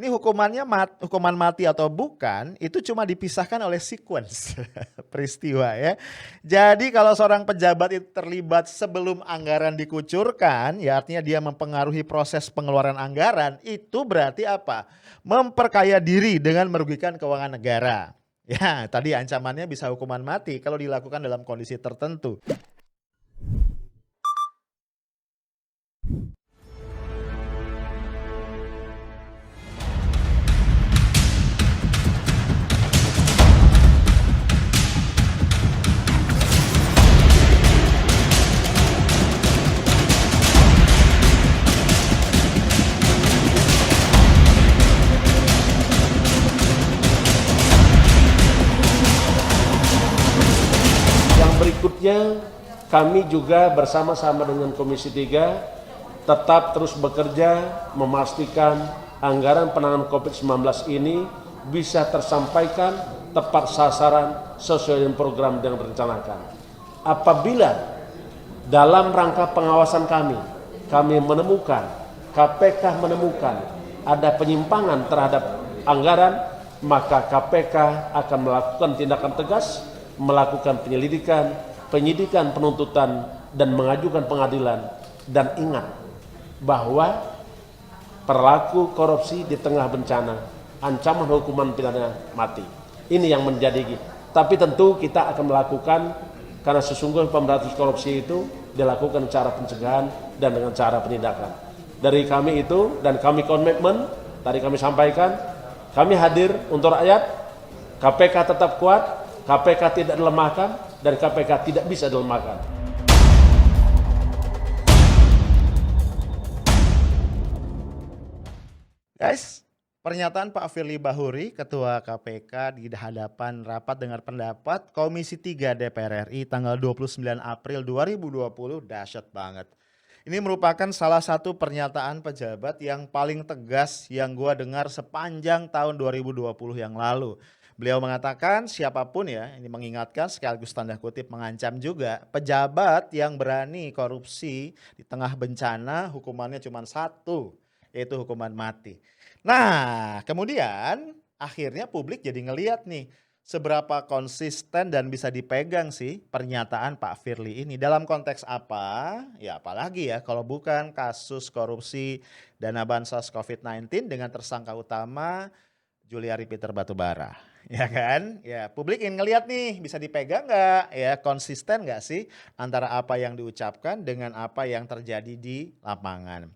Ini hukuman mati atau bukan, itu cuma dipisahkan oleh sequence peristiwa ya. Jadi kalau seorang pejabat itu terlibat sebelum anggaran dikucurkan, ya artinya dia mempengaruhi proses pengeluaran anggaran, itu berarti apa? Memperkaya diri dengan merugikan keuangan negara. Ya, tadi ancamannya bisa hukuman mati kalau dilakukan dalam kondisi tertentu. Yang berikutnya, kami juga bersama-sama dengan Komisi 3 tetap terus bekerja memastikan anggaran penanganan COVID-19 ini bisa tersampaikan tepat sasaran sesuai dengan program yang direncanakan. Apabila dalam rangka pengawasan kami menemukan, KPK menemukan ada penyimpangan terhadap anggaran, maka KPK akan melakukan tindakan tegas, melakukan penyelidikan, penyidikan, penuntutan, dan mengajukan pengadilan. Dan ingat bahwa perilaku korupsi di tengah bencana, ancaman hukuman pidana mati. Ini yang menjadi. Tapi tentu kita akan melakukan, karena sesungguhnya pemberantasan korupsi itu dilakukan cara pencegahan dan dengan cara penindakan. Dari kami itu, dan kami komitmen, tadi kami sampaikan, kami hadir untuk rakyat, KPK tetap kuat, KPK tidak dilemahkan, dan KPK tidak bisa dilemahkan. Guys, pernyataan Pak Firly Bahuri, Ketua KPK di hadapan rapat dengar pendapat Komisi 3 DPR RI tanggal 29 April 2020 dahsyat banget. Ini merupakan salah satu pernyataan pejabat yang paling tegas yang gua dengar sepanjang tahun 2020 yang lalu. Beliau mengatakan siapapun ya, ini mengingatkan sekaligus tanda kutip mengancam juga, pejabat yang berani korupsi di tengah bencana hukumannya cuma satu, yaitu hukuman mati. Nah, kemudian akhirnya publik jadi ngeliat nih seberapa konsisten dan bisa dipegang sih pernyataan Pak Firly ini. Dalam konteks apa? Ya apalagi ya kalau bukan kasus korupsi dana bansos COVID-19 dengan tersangka utama Juliari Peter Batubara. Ya kan? Ya publik ingin ngeliat nih bisa dipegang nggak? Ya konsisten nggak sih antara apa yang diucapkan dengan apa yang terjadi di lapangan.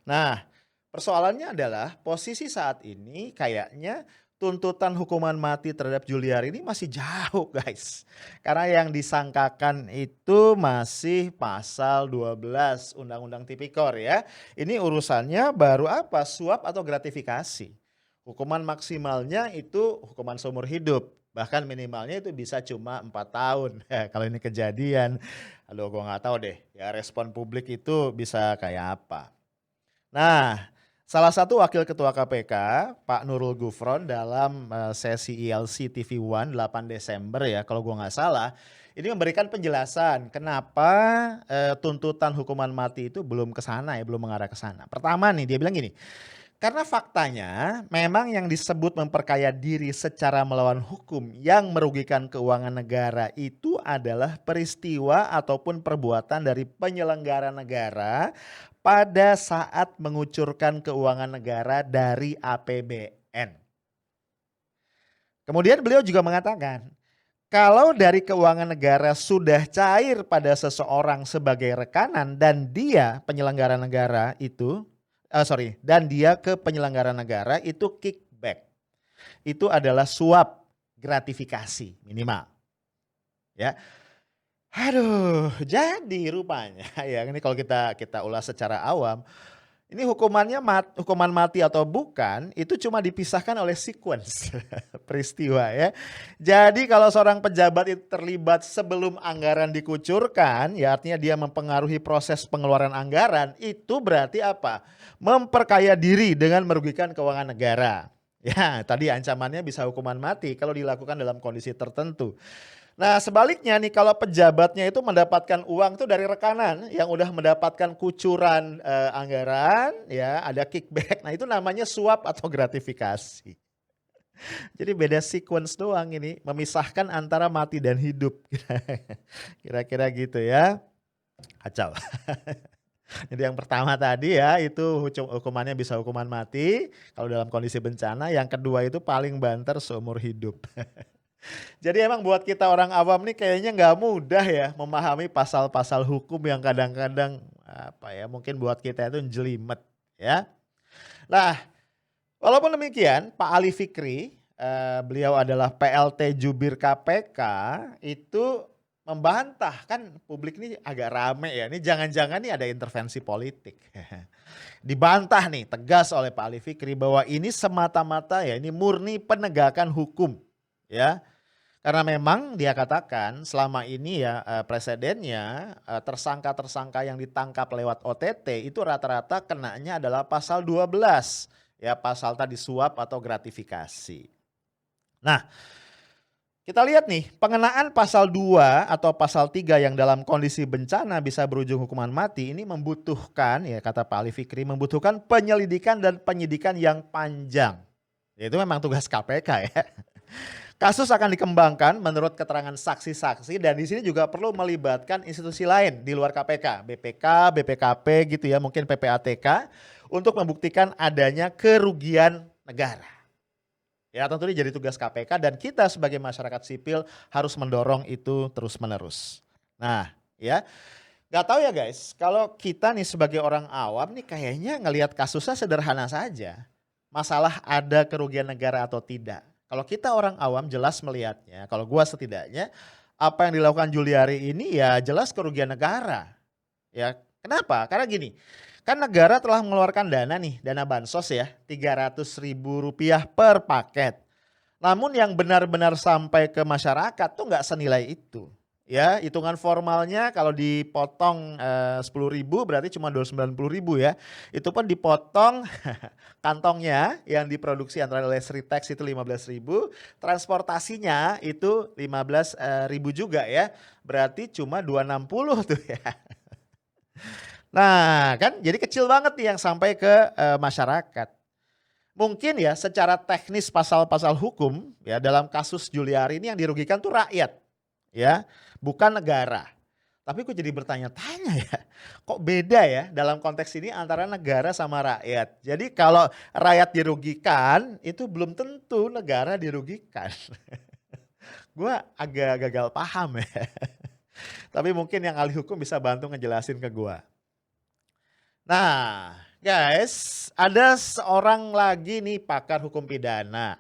Nah, persoalannya adalah posisi saat ini kayaknya tuntutan hukuman mati terhadap Juliari ini masih jauh guys. Karena yang disangkakan itu masih pasal 12 Undang-Undang Tipikor ya. Ini urusannya baru apa? Suap atau gratifikasi. Hukuman maksimalnya itu hukuman seumur hidup. Bahkan minimalnya itu bisa cuma 4 tahun. Kalau ini kejadian, aduh gue nggak tahu deh ya respon publik itu bisa kayak apa. Nah, salah satu wakil ketua KPK, Pak Nurul Gufron dalam sesi ILC TV One 8 Desember ya, kalau gua nggak salah, ini memberikan penjelasan kenapa tuntutan hukuman mati itu belum ke sana ya, belum mengarah ke sana. Pertama nih, dia bilang gini, karena faktanya memang yang disebut memperkaya diri secara melawan hukum yang merugikan keuangan negara itu adalah peristiwa ataupun perbuatan dari penyelenggara negara pada saat mengucurkan keuangan negara dari APBN. Kemudian beliau juga mengatakan, kalau dari keuangan negara sudah cair pada seseorang sebagai rekanan dan dia penyelenggara negara itu, dan dia ke penyelenggara negara itu kickback. Itu adalah suap gratifikasi minimal. Ya. Aduh, jadi rupanya ya ini kalau kita ulas secara awam, ini hukuman mati atau bukan itu cuma dipisahkan oleh sequence peristiwa ya. Jadi kalau seorang pejabat itu terlibat sebelum anggaran dikucurkan, ya artinya dia mempengaruhi proses pengeluaran anggaran, itu berarti apa? Memperkaya diri dengan merugikan keuangan negara. Ya, tadi ancamannya bisa hukuman mati kalau dilakukan dalam kondisi tertentu. Nah, sebaliknya nih kalau pejabatnya itu mendapatkan uang tuh dari rekanan yang udah mendapatkan kucuran, anggaran ya, ada kickback. Nah, itu namanya suap atau gratifikasi. Jadi beda sequence doang ini, memisahkan antara mati dan hidup. Kira-kira gitu ya. Kacau. Jadi yang pertama tadi ya itu hukumannya bisa hukuman mati kalau dalam kondisi bencana, yang kedua itu paling banter seumur hidup. Jadi emang buat kita orang awam nih kayaknya nggak mudah ya memahami pasal-pasal hukum yang kadang-kadang apa ya, mungkin buat kita itu jelimet ya. Nah, walaupun demikian Pak Ali Fikri, beliau adalah PLT Jubir KPK, itu membantah, kan publik ini agak rame ya, ini jangan-jangan nih ada intervensi politik. Dibantah nih tegas oleh Pak Ali Fikri bahwa ini semata-mata ya ini murni penegakan hukum ya. Karena memang dia katakan selama ini ya presidennya tersangka-tersangka yang ditangkap lewat OTT itu rata-rata kenanya adalah pasal 12 ya, pasal tadi suap atau gratifikasi. Nah, kita lihat nih pengenaan pasal 2 atau pasal 3 yang dalam kondisi bencana bisa berujung hukuman mati ini membutuhkan ya, kata Pak Ali Fikri, membutuhkan penyelidikan dan penyidikan yang panjang. Ya, itu memang tugas KPK ya. Kasus akan dikembangkan menurut keterangan saksi-saksi dan di sini juga perlu melibatkan institusi lain di luar KPK, BPK, BPKP gitu ya, mungkin PPATK untuk membuktikan adanya kerugian negara. Ya tentu ini jadi tugas KPK dan kita sebagai masyarakat sipil harus mendorong itu terus-menerus. Nah ya, gak tahu ya guys, kalau kita nih sebagai orang awam nih kayaknya ngelihat kasusnya sederhana saja. Masalah ada kerugian negara atau tidak. Kalau kita orang awam jelas melihatnya, kalau gua setidaknya apa yang dilakukan Juliari ini ya jelas kerugian negara. Ya, kenapa? Karena gini, kan negara telah mengeluarkan dana nih, dana bansos ya, Rp300.000 per paket. Namun yang benar-benar sampai ke masyarakat tuh nggak senilai itu. Ya, hitungan formalnya kalau dipotong 10.000 berarti cuma 290.000 ya. Itu pun dipotong kantongnya yang diproduksi antara Lestri Tax itu 15.000, transportasinya itu 15.000 juga ya. Berarti cuma 260 tuh ya. Nah, kan jadi kecil banget nih yang sampai ke masyarakat. Mungkin ya secara teknis pasal-pasal hukum ya dalam kasus Juliari ini yang dirugikan tuh rakyat. Ya, bukan negara. Tapi kok jadi bertanya-tanya ya, kok beda ya dalam konteks ini antara negara sama rakyat. Jadi kalau rakyat dirugikan itu belum tentu negara dirugikan. Gua agak gagal paham ya. Tapi mungkin yang ahli hukum bisa bantu ngejelasin ke gua. Nah, guys, ada seorang lagi nih pakar hukum pidana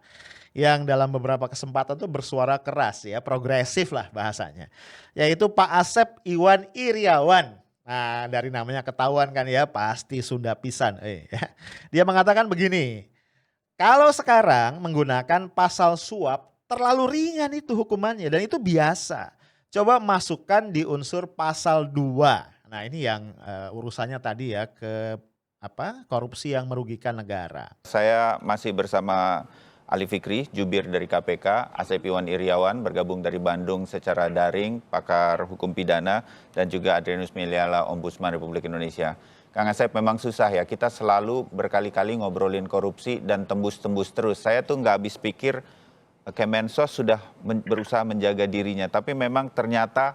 yang dalam beberapa kesempatan tuh bersuara keras ya, progresif lah bahasanya. Yaitu Pak Asep Iwan Iriawan. Nah, dari namanya ketahuan kan ya, pasti Sunda pisan. Ya. Dia mengatakan begini, kalau sekarang menggunakan pasal suap terlalu ringan itu hukumannya dan itu biasa. Coba masukkan di unsur pasal 2. Nah, ini yang urusannya tadi ya ke korupsi yang merugikan negara. Saya masih bersama Ali Fikri, jubir dari KPK, Asep Iwan Iriawan bergabung dari Bandung secara daring, pakar hukum pidana, dan juga Adrianus Meliala, Ombudsman Republik Indonesia. Kang Asep, memang susah ya, kita selalu berkali-kali ngobrolin korupsi dan tembus-tembus terus. Saya tuh nggak habis pikir Kemensos sudah berusaha menjaga dirinya, tapi memang ternyata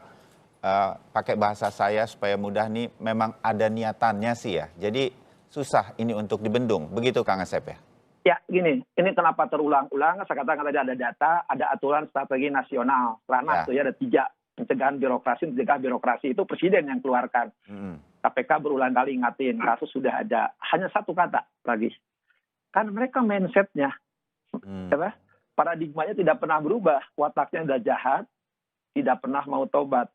pakai bahasa saya supaya mudah nih, memang ada niatannya sih ya. Jadi susah ini untuk dibendung, begitu Kang Asep ya? Ya gini, ini kenapa terulang-ulang, saya katakan tadi ada data, ada aturan strategi nasional, ranah tuh ya, ada 3, pencegahan birokrasi, mencegah birokrasi, itu presiden yang keluarkan. KPK berulang kali ingatin, kasus sudah ada, hanya satu kata lagi. Kan mereka mindsetnya, paradigmanya tidak pernah berubah, wataknya udah jahat, tidak pernah mau tobat.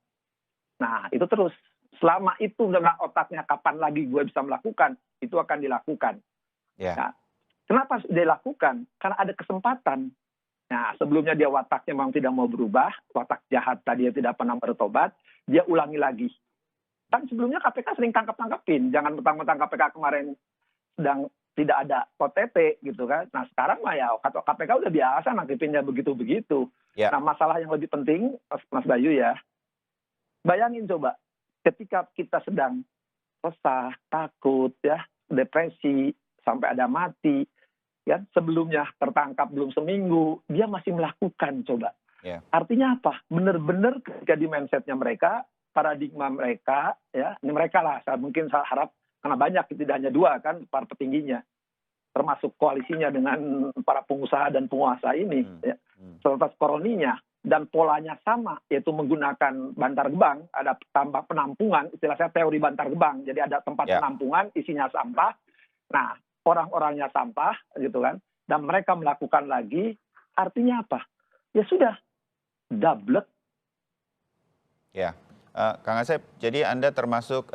Nah itu terus, selama itu dengan otaknya kapan lagi gue bisa melakukan, itu akan dilakukan. Nah, kenapa dilakukan? Karena ada kesempatan. Nah, sebelumnya dia wataknya memang tidak mau berubah, watak jahat tadi dia tidak pernah bertobat, dia ulangi lagi. Kan sebelumnya KPK sering tangkap-tangkapin, jangan mentang-mentang KPK kemarin sedang tidak ada OTT gitu kan. Nah sekarang mah ya KPK udah biasa nangkepinnya begitu-begitu. Ya. Nah masalah yang lebih penting Mas Bayu ya, bayangin coba ketika kita sedang resah, takut ya, depresi, sampai ada mati, ya sebelumnya tertangkap belum seminggu, dia masih melakukan coba. Ya. Artinya apa? Benar-benar ketika di mindsetnya mereka, paradigma mereka, ya ini mereka lah, saya harap karena banyak, tidak hanya dua kan para petingginya, termasuk koalisinya dengan para pengusaha dan penguasa ini, ya, serta koroninya, dan polanya sama, yaitu menggunakan Bantar Gebang, ada tambah penampungan, istilah saya teori Bantar Gebang, jadi ada tempat penampungan, isinya sampah, nah orang-orangnya sampah, gitu kan, dan mereka melakukan lagi, artinya apa? Ya sudah, double. Ya. Kang Asep, jadi Anda termasuk,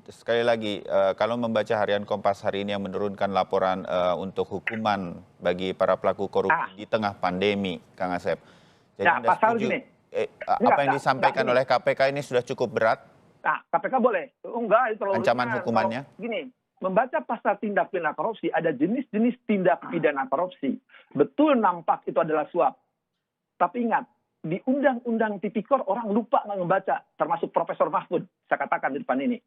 sekali lagi, kalau membaca harian Kompas hari ini yang menurunkan laporan untuk hukuman bagi para pelaku korupsi di tengah pandemi, Kang Asep. Jadi Nah, Anda pasal setuju, gini. apa yang disampaikan oleh KPK ini sudah cukup berat? Nah, KPK boleh. Enggak, itu terlalu Ancaman ringan. hukumannya? Gini, membaca pasal tindak pidana korupsi, ada jenis-jenis tindak pidana korupsi. Betul nampak itu adalah suap. Tapi ingat, di Undang-Undang Tipikor orang lupa nggak membaca, termasuk Profesor Mahfud, saya katakan di depan ini.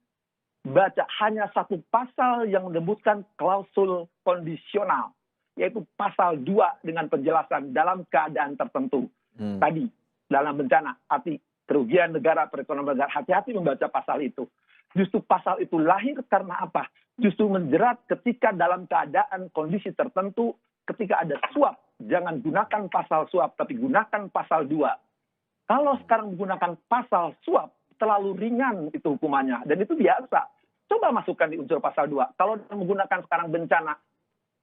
Baca hanya satu pasal yang menyebutkan klausul kondisional, yaitu pasal 2 dengan penjelasan dalam keadaan tertentu. Tadi, dalam bencana, arti kerugian negara, perekonomian negara, hati-hati membaca pasal itu. Justru pasal itu lahir karena apa? Justru menjerat ketika dalam keadaan kondisi tertentu, ketika ada suap. Jangan gunakan pasal suap, tapi gunakan pasal 2. Kalau sekarang menggunakan pasal suap, terlalu ringan itu hukumannya. Dan itu biasa. Coba masukkan di unsur pasal 2. Kalau menggunakan sekarang bencana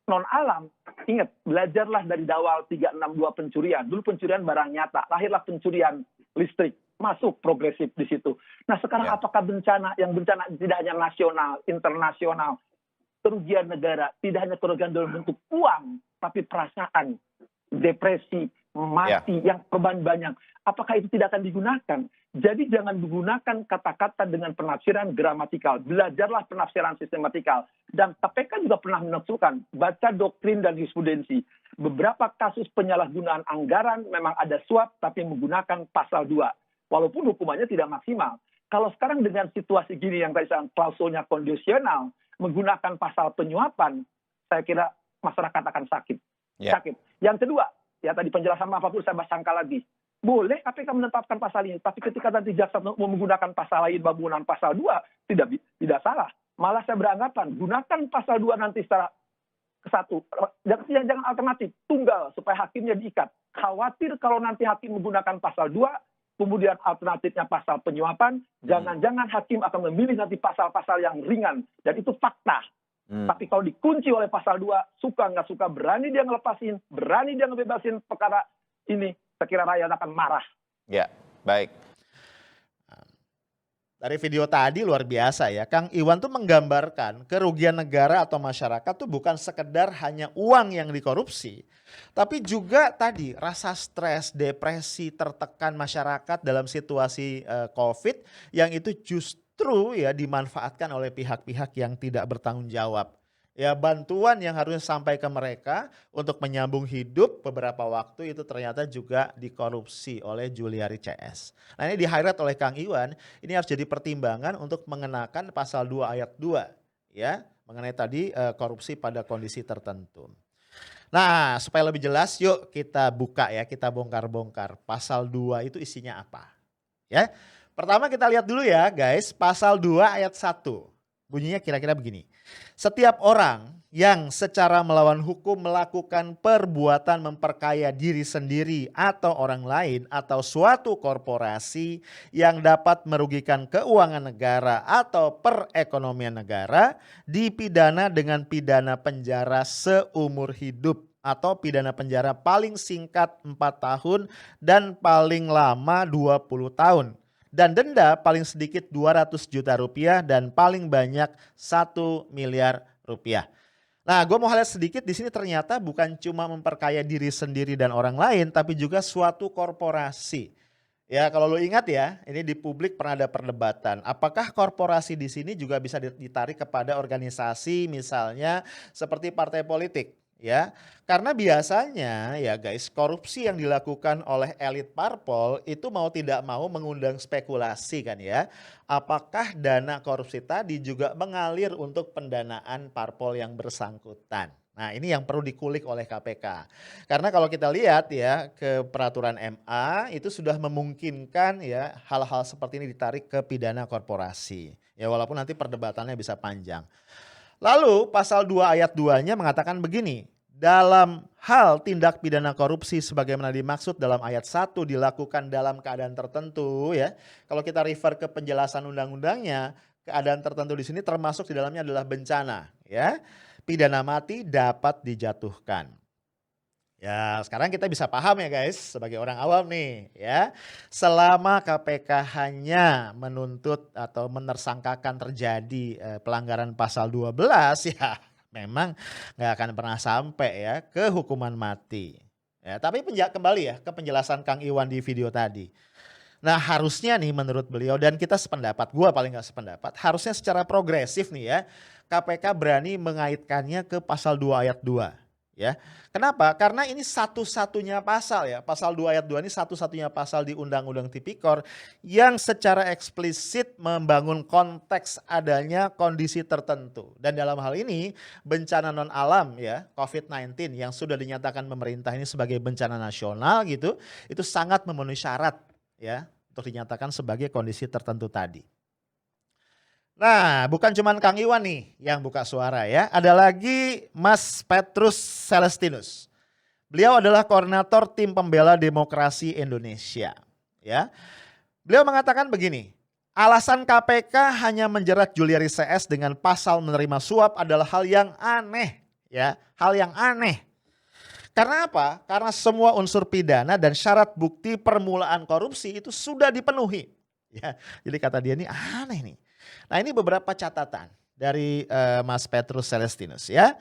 non-alam, ingat, belajarlah dari Dawal 362 pencurian. Dulu pencurian barang nyata, lahirlah pencurian listrik. Masuk progresif di situ. Nah sekarang apakah bencana, yang bencana tidak hanya nasional, internasional, kerugian negara, tidak hanya kerugian dalam bentuk uang, tapi perasaan, depresi, mati, yang korban banyak. Apakah itu tidak akan digunakan? Jadi jangan menggunakan kata-kata dengan penafsiran gramatikal. Belajarlah penafsiran sistematikal. Dan KPK juga pernah menafsirkan, baca doktrin dan jurisprudensi. Beberapa kasus penyalahgunaan anggaran memang ada suap, tapi menggunakan pasal 2. Walaupun hukumannya tidak maksimal. Kalau sekarang dengan situasi gini yang tadi saya klausulnya kondisional, menggunakan pasal penyuapan, saya kira masyarakat akan sakit. Sakit. Yang kedua, ya tadi penjelasan apapun saya sangka lagi. Boleh KPK menetapkan pasal ini, tapi ketika nanti jaksa mau menggunakan pasal lain, bangunan pasal 2, tidak salah. Malah saya beranggapan, gunakan pasal 2 nanti secara kesatu. Jangan alternatif, tunggal supaya hakimnya diikat. Khawatir kalau nanti hakim menggunakan pasal 2, kemudian alternatifnya pasal penyuapan, jangan-jangan hakim akan memilih nanti pasal-pasal yang ringan. Dan itu fakta. Tapi kalau dikunci oleh pasal 2, suka nggak suka, berani dia ngelepasin, berani dia ngebebasin perkara ini, saya kira rakyat akan marah. Ya, baik. Dari video tadi luar biasa ya, Kang Iwan tuh menggambarkan kerugian negara atau masyarakat tuh bukan sekedar hanya uang yang dikorupsi, tapi juga tadi rasa stres, depresi, tertekan masyarakat dalam situasi COVID yang itu justru ya dimanfaatkan oleh pihak-pihak yang tidak bertanggung jawab. Ya bantuan yang harusnya sampai ke mereka untuk menyambung hidup beberapa waktu itu ternyata juga dikorupsi oleh Juliari CS. Nah ini di-highlight oleh Kang Iwan, ini harus jadi pertimbangan untuk mengenakan pasal 2 ayat 2 ya, mengenai tadi korupsi pada kondisi tertentu. Nah supaya lebih jelas yuk kita buka ya, kita bongkar-bongkar pasal 2 itu isinya apa ya. Pertama kita lihat dulu ya guys, pasal 2 ayat 1. Bunyinya kira-kira begini. Setiap orang yang secara melawan hukum melakukan perbuatan memperkaya diri sendiri atau orang lain atau suatu korporasi yang dapat merugikan keuangan negara atau perekonomian negara dipidana dengan pidana penjara seumur hidup atau pidana penjara paling singkat 4 tahun dan paling lama 20 tahun. Dan denda paling sedikit 200 juta rupiah dan paling banyak 1 miliar rupiah. Nah gue mau highlight sedikit di sini ternyata bukan cuma memperkaya diri sendiri dan orang lain tapi juga suatu korporasi. Ya, kalau lu ingat ya, ini di publik pernah ada perdebatan. Apakah korporasi di sini juga bisa ditarik kepada organisasi misalnya seperti partai politik, ya? Karena biasanya ya guys, korupsi yang dilakukan oleh elit parpol itu mau tidak mau mengundang spekulasi kan ya. Apakah dana korupsi tadi juga mengalir untuk pendanaan parpol yang bersangkutan? Nah, ini yang perlu dikulik oleh KPK. Karena kalau kita lihat ya ke peraturan MA itu sudah memungkinkan ya hal-hal seperti ini ditarik ke pidana korporasi. Ya walaupun nanti perdebatannya bisa panjang. Lalu pasal 2 ayat 2-nya mengatakan begini, dalam hal tindak pidana korupsi sebagaimana dimaksud dalam ayat 1 dilakukan dalam keadaan tertentu ya. Kalau kita refer ke penjelasan undang-undangnya, keadaan tertentu di sini termasuk di dalamnya adalah bencana ya. Pidana mati dapat dijatuhkan. Ya, sekarang kita bisa paham ya guys, sebagai orang awam nih ya. Selama KPK hanya menuntut atau menersangkakan terjadi pelanggaran pasal 12 ya memang nggak akan pernah sampai ya ke hukuman mati. Ya, tapi kembali ya ke penjelasan Kang Iwan di video tadi. Nah harusnya nih menurut beliau dan kita sependapat, gua paling nggak sependapat, harusnya secara progresif nih ya KPK berani mengaitkannya ke pasal 2 ayat 2 ya. Kenapa? Karena ini satu-satunya pasal ya, pasal 2 ayat 2 ini satu-satunya pasal di Undang-Undang Tipikor yang secara eksplisit membangun konteks adanya kondisi tertentu. Dan dalam hal ini bencana non alam ya, COVID-19 yang sudah dinyatakan pemerintah ini sebagai bencana nasional gitu, itu sangat memenuhi syarat ya untuk dinyatakan sebagai kondisi tertentu tadi. Nah, bukan cuma Kang Iwan nih yang buka suara ya. Ada lagi Mas Petrus Celestinus. Beliau adalah koordinator tim pembela demokrasi Indonesia. Ya, beliau mengatakan begini. Alasan KPK hanya menjerat Juliari CS dengan pasal menerima suap adalah hal yang aneh. Ya, hal yang aneh. Karena apa? Karena semua unsur pidana dan syarat bukti permulaan korupsi itu sudah dipenuhi. Ya, jadi kata dia ini aneh nih. Nah ini beberapa catatan dari Mas Petrus Celestinus ya.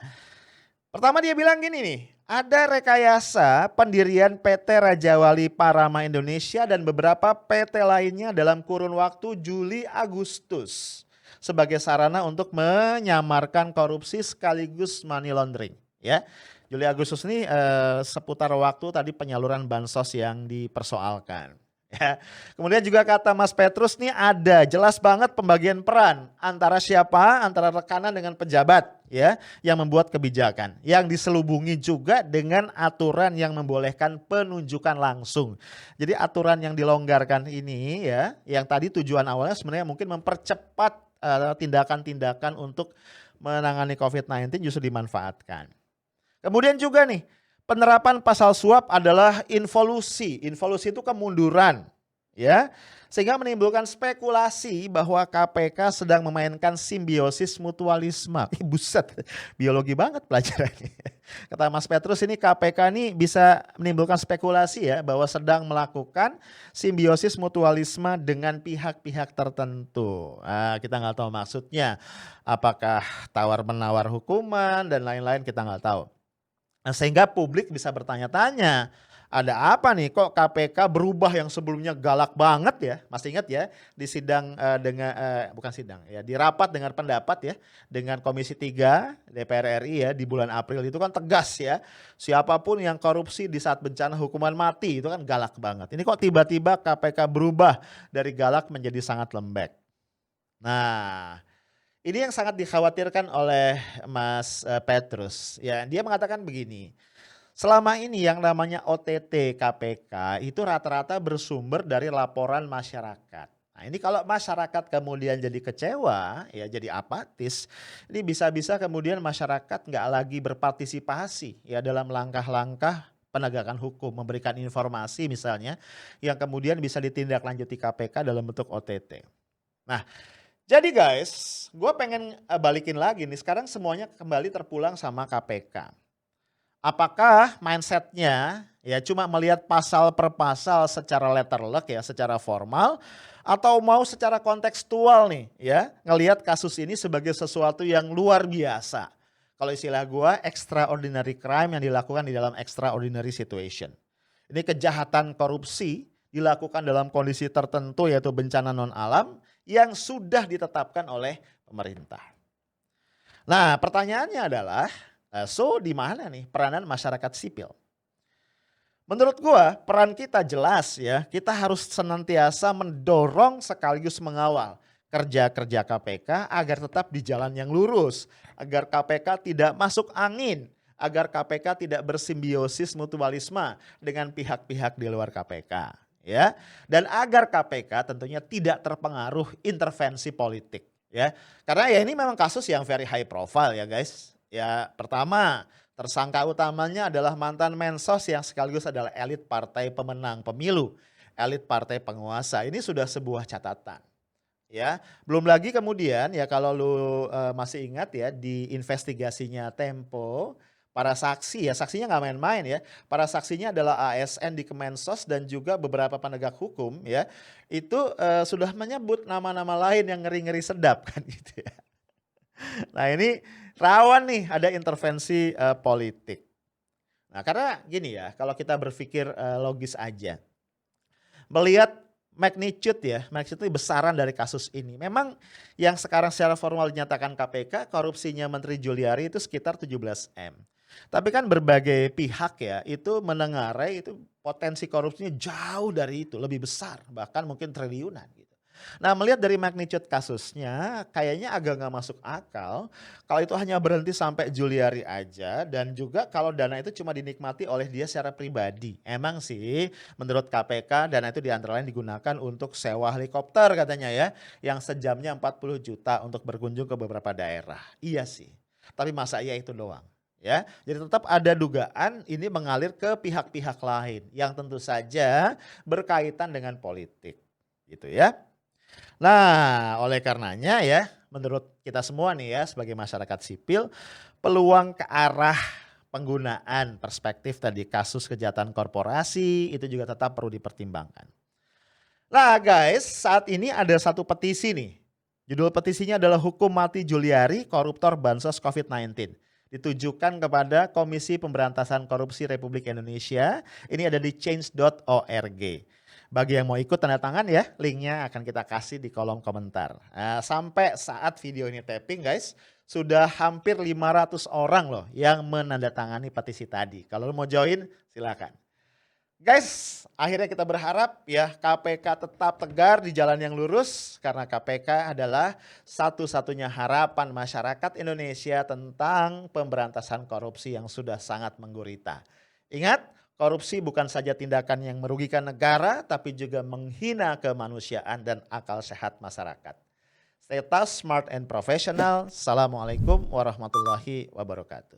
Pertama dia bilang gini nih, ada rekayasa pendirian PT Raja Wali Parama Indonesia dan beberapa PT lainnya dalam kurun waktu Juli-Agustus sebagai sarana untuk menyamarkan korupsi sekaligus money laundering ya. Juli Agustus ini seputar waktu tadi penyaluran bansos yang dipersoalkan. Ya. Kemudian juga kata Mas Petrus nih ada jelas banget pembagian peran antara siapa, antara rekanan dengan pejabat ya yang membuat kebijakan. Yang diselubungi juga dengan aturan yang membolehkan penunjukan langsung. Jadi aturan yang dilonggarkan ini ya, yang tadi tujuan awalnya sebenarnya mungkin mempercepat tindakan-tindakan untuk menangani COVID-19 justru dimanfaatkan. Kemudian juga nih, penerapan pasal suap adalah involusi. Involusi itu kemunduran, ya. Sehingga menimbulkan spekulasi bahwa KPK sedang memainkan simbiosis mutualisme. Buset, biologi banget pelajarannya. Kata Mas Petrus ini KPK ini bisa menimbulkan spekulasi ya bahwa sedang melakukan simbiosis mutualisme dengan pihak-pihak tertentu. Nah, kita nggak tahu maksudnya. Apakah tawar-menawar hukuman dan lain-lain kita nggak tahu. Nah, sehingga publik bisa bertanya-tanya, ada apa nih kok KPK berubah yang sebelumnya galak banget ya, masih ingat ya di sidang bukan sidang ya, di rapat dengar pendapat ya dengan Komisi 3 DPR RI ya di bulan April itu kan tegas ya, siapapun yang korupsi di saat bencana hukuman mati itu kan galak banget. Ini kok tiba-tiba KPK berubah dari galak menjadi sangat lembek. Nah, ini yang sangat dikhawatirkan oleh Mas Petrus. Ya, dia mengatakan begini. Selama ini yang namanya OTT KPK itu rata-rata bersumber dari laporan masyarakat. Nah, ini kalau masyarakat kemudian jadi kecewa, ya jadi apatis, ini bisa-bisa kemudian masyarakat nggak lagi berpartisipasi ya dalam langkah-langkah penegakan hukum, memberikan informasi misalnya yang kemudian bisa ditindaklanjuti KPK dalam bentuk OTT. Nah, jadi guys, gue pengen balikin lagi nih, sekarang semuanya kembali terpulang sama KPK. Apakah mindsetnya ya cuma melihat pasal per pasal secara letterlock ya, secara formal, atau mau secara kontekstual nih ya, ngelihat kasus ini sebagai sesuatu yang luar biasa. Kalau istilah gue, extraordinary crime yang dilakukan di dalam extraordinary situation. Ini kejahatan korupsi dilakukan dalam kondisi tertentu yaitu bencana non alam yang sudah ditetapkan oleh pemerintah. Nah, pertanyaannya adalah, so di mana nih peranan masyarakat sipil? Menurut gua peran kita jelas ya, kita harus senantiasa mendorong sekaligus mengawal kerja-kerja KPK agar tetap di jalan yang lurus, agar KPK tidak masuk angin, agar KPK tidak bersimbiosis mutualisme dengan pihak-pihak di luar KPK, ya. Dan agar KPK tentunya tidak terpengaruh intervensi politik, ya. Karena ya ini memang kasus yang very high profile ya guys. Ya, pertama, tersangka utamanya adalah mantan Mensos yang sekaligus adalah elit partai pemenang pemilu, elit partai penguasa. Ini sudah sebuah catatan. Ya, belum lagi kemudian ya kalau lu masih ingat ya di investigasinya Tempo, para saksi ya, saksinya nggak main-main ya. Para saksinya adalah ASN di Kemensos dan juga beberapa penegak hukum ya. Itu sudah menyebut nama-nama lain yang ngeri-ngeri sedap kan gitu ya. Nah ini rawan nih ada intervensi politik. Nah karena gini ya, kalau kita berpikir logis aja, melihat magnitude besaran dari kasus ini. Memang yang sekarang secara formal dinyatakan KPK, korupsinya Menteri Juliari itu sekitar 17M. Tapi kan berbagai pihak ya itu menengarai itu potensi korupsinya jauh dari itu, lebih besar, bahkan mungkin triliunan gitu. Nah melihat dari magnitude kasusnya kayaknya agak nggak masuk akal kalau itu hanya berhenti sampai Juliari aja dan juga kalau dana itu cuma dinikmati oleh dia secara pribadi. Emang sih menurut KPK dana itu diantara lain digunakan untuk sewa helikopter katanya ya yang sejamnya 40 juta untuk berkunjung ke beberapa daerah. Iya sih, tapi masa iya itu doang? Ya, jadi tetap ada dugaan ini mengalir ke pihak-pihak lain yang tentu saja berkaitan dengan politik, gitu ya. Nah, oleh karenanya ya, menurut kita semua nih ya sebagai masyarakat sipil, peluang ke arah penggunaan perspektif tadi kasus kejahatan korporasi itu juga tetap perlu dipertimbangkan. Nah guys, saat ini ada satu petisi nih. Judul petisinya adalah Hukum Mati Juliari, Koruptor Bansos COVID-19. Ditujukan kepada Komisi Pemberantasan Korupsi Republik Indonesia. Ini ada di change.org. Bagi yang mau ikut tanda tangan ya, linknya akan kita kasih di kolom komentar. Nah, sampai saat video ini taping guys, sudah hampir 500 orang loh yang menandatangani petisi tadi. Kalau mau join silakan. Guys, akhirnya kita berharap ya KPK tetap tegar di jalan yang lurus karena KPK adalah satu-satunya harapan masyarakat Indonesia tentang pemberantasan korupsi yang sudah sangat menggurita. Ingat, korupsi bukan saja tindakan yang merugikan negara tapi juga menghina kemanusiaan dan akal sehat masyarakat. Stay tough, smart and professional. Assalamualaikum warahmatullahi wabarakatuh.